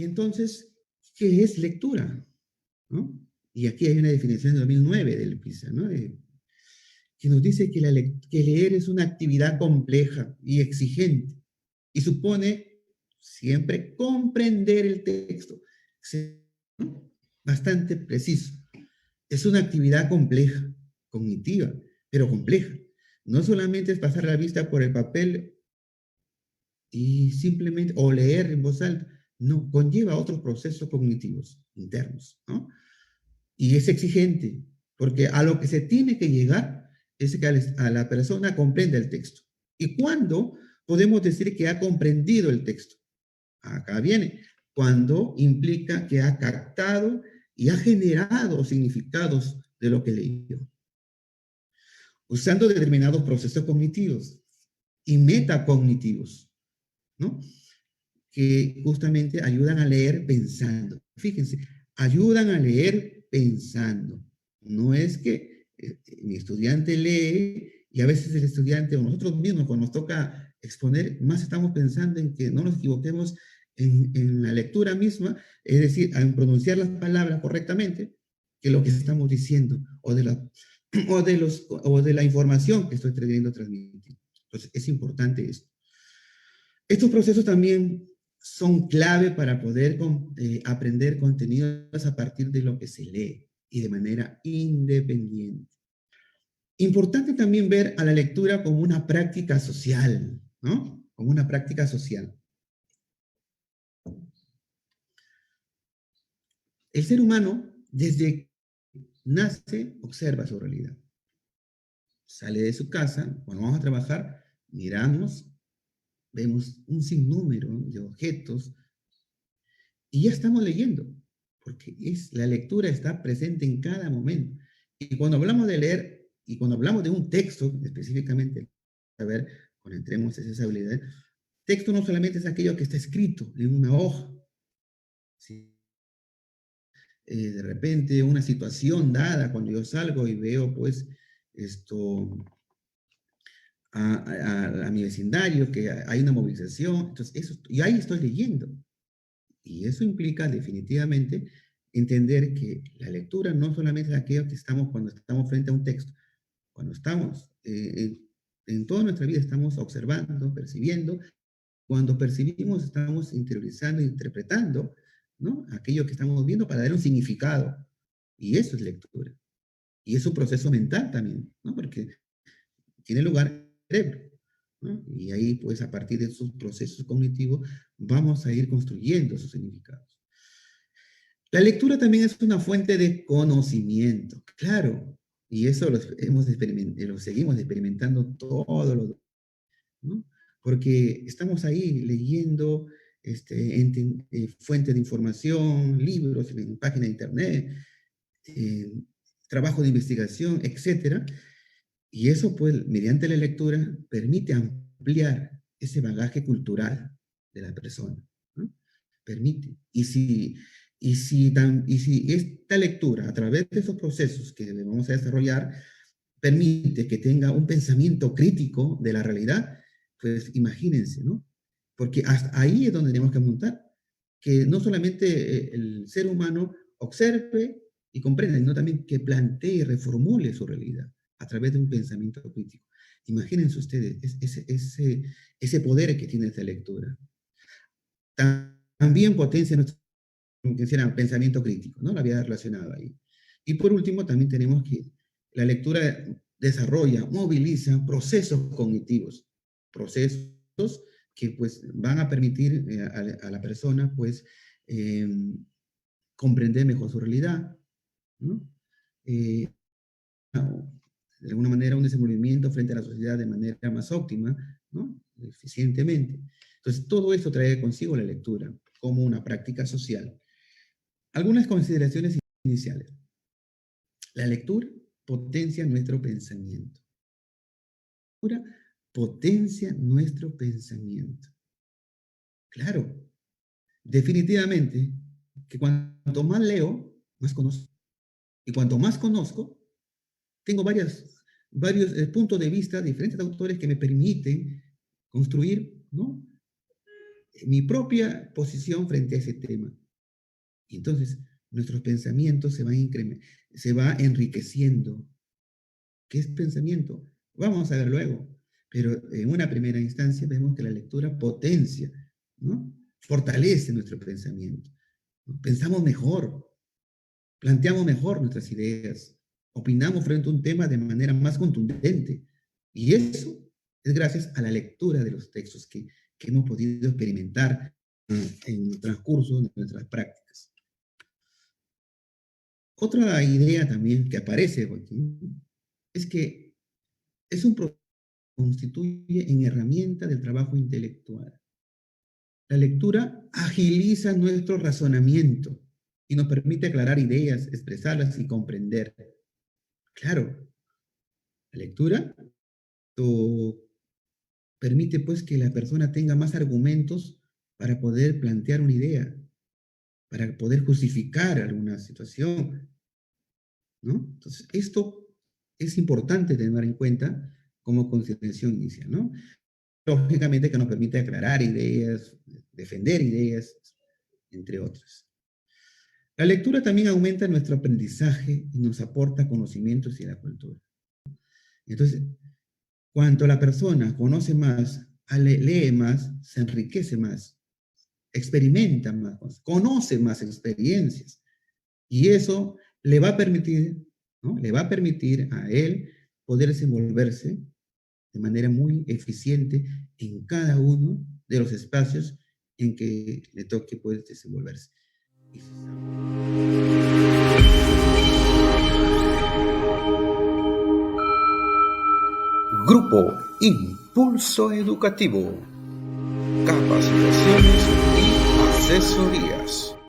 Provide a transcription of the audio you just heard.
Y entonces, ¿qué es lectura? ¿No? Y aquí hay una definición de 2009 del PISA, ¿no? Que nos dice que, que leer es una actividad compleja y exigente y supone siempre comprender el texto. ¿No? Bastante preciso. Es una actividad compleja, cognitiva, pero compleja. No solamente es pasar la vista por el papel y simplemente, o leer en voz alta, no, conlleva otros procesos cognitivos internos, ¿no? Y es exigente, porque a lo que se tiene que llegar es que a la persona comprenda el texto. ¿Y cuándo podemos decir que ha comprendido el texto? Acá viene, cuando implica que ha captado y ha generado significados de lo que leyó, usando determinados procesos cognitivos y metacognitivos, ¿no? Que justamente ayudan a leer pensando. Fíjense, ayudan a leer pensando. No es que mi estudiante lee y a veces el estudiante o nosotros mismos cuando nos toca exponer, más estamos pensando en que no nos equivoquemos en la lectura misma, es decir, en pronunciar las palabras correctamente, que lo que estamos diciendo o de la información que estoy queriendo transmitir. Entonces, es importante esto. Estos procesos también son clave para poder aprender contenidos a partir de lo que se lee y de manera independiente. Importante también ver a la lectura como una práctica social, ¿no? Como una práctica social. El ser humano, desde que nace, observa su realidad. Sale de su casa, cuando vamos a trabajar, miramos, vemos un sinnúmero de objetos y ya estamos leyendo, porque la lectura está presente en cada momento. Y cuando hablamos de leer, y cuando hablamos de un texto, específicamente, a ver, cuando entremos en esa habilidad, texto no solamente es aquello que está escrito en una hoja, ¿sí? De repente una situación dada, cuando yo salgo y veo, pues, esto, a mi vecindario, que hay una movilización, entonces, eso, y ahí estoy leyendo. Y eso implica definitivamente entender que la lectura no solamente es aquello que estamos cuando estamos frente a un texto, cuando estamos en toda nuestra vida estamos observando, percibiendo, cuando percibimos estamos interiorizando, interpretando, ¿no? Aquello que estamos viendo para dar un significado. Y eso es lectura. Y es un proceso mental también, ¿no? Porque tiene lugar en el cerebro, ¿no? Y ahí, pues, a partir de esos procesos cognitivos, vamos a ir construyendo esos significados. La lectura también es una fuente de conocimiento, claro, y eso lo seguimos experimentando todos los días, ¿no? Porque estamos ahí leyendo fuentes de información, libros, en páginas de internet, eh, trabajo de investigación, etcétera, y eso, pues, mediante la lectura, permite ampliar ese bagaje cultural de la persona, ¿no? Permite. Y si esta lectura, a través de esos procesos que vamos a desarrollar, permite que tenga un pensamiento crítico de la realidad, pues imagínense, ¿no? Porque hasta ahí es donde tenemos que montar, que no solamente el ser humano observe y comprenda, sino también que plantee y reformule su realidad a través de un pensamiento crítico. Imagínense ustedes ese poder que tiene esta lectura. También potencia nuestro pensamiento crítico, ¿no? La había relacionado ahí. Y por último, también tenemos que la lectura desarrolla, moviliza procesos cognitivos, procesos que pues van a permitir a la persona pues eh, comprender mejor su realidad, ¿no? Eh, de alguna manera un desenvolvimiento frente a la sociedad de manera más óptima, ¿no? Eficientemente. Entonces, todo esto trae consigo la lectura como una práctica social. Algunas consideraciones iniciales. La lectura potencia nuestro pensamiento. La lectura potencia nuestro pensamiento. Claro, definitivamente que cuanto más leo, más conozco. Y cuanto más conozco, tengo varios puntos de vista, diferentes autores que me permiten construir, ¿no? mi propia posición frente a ese tema. Y entonces nuestros pensamientos se va enriqueciendo. ¿Qué es pensamiento? Vamos a ver luego. Pero en una primera instancia vemos que la lectura potencia, ¿no? Fortalece nuestro pensamiento, ¿no? Pensamos mejor, planteamos mejor nuestras ideas, opinamos frente a un tema de manera más contundente. Y eso es gracias a la lectura de los textos que hemos podido experimentar en el transcurso de nuestras prácticas. Otra idea también que aparece aquí es que es un proceso que constituye en herramienta del trabajo intelectual. La lectura agiliza nuestro razonamiento y nos permite aclarar ideas, expresarlas y comprender. Claro, la lectura permite pues que la persona tenga más argumentos para poder plantear una idea, para poder justificar alguna situación, ¿no? Entonces, esto es importante tener en cuenta como consideración inicial, ¿no? Lógicamente que nos permite aclarar ideas, defender ideas, entre otras. La lectura también aumenta nuestro aprendizaje y nos aporta conocimientos y la cultura. Entonces, cuanto la persona conoce más, lee más, se enriquece más, experimenta más, conoce más experiencias. Y eso le va a permitir, ¿no? Le va a permitir a él poder desenvolverse de manera muy eficiente en cada uno de los espacios en que le toque pues, desenvolverse. Grupo Impulso Educativo. Capacitaciones y asesorías.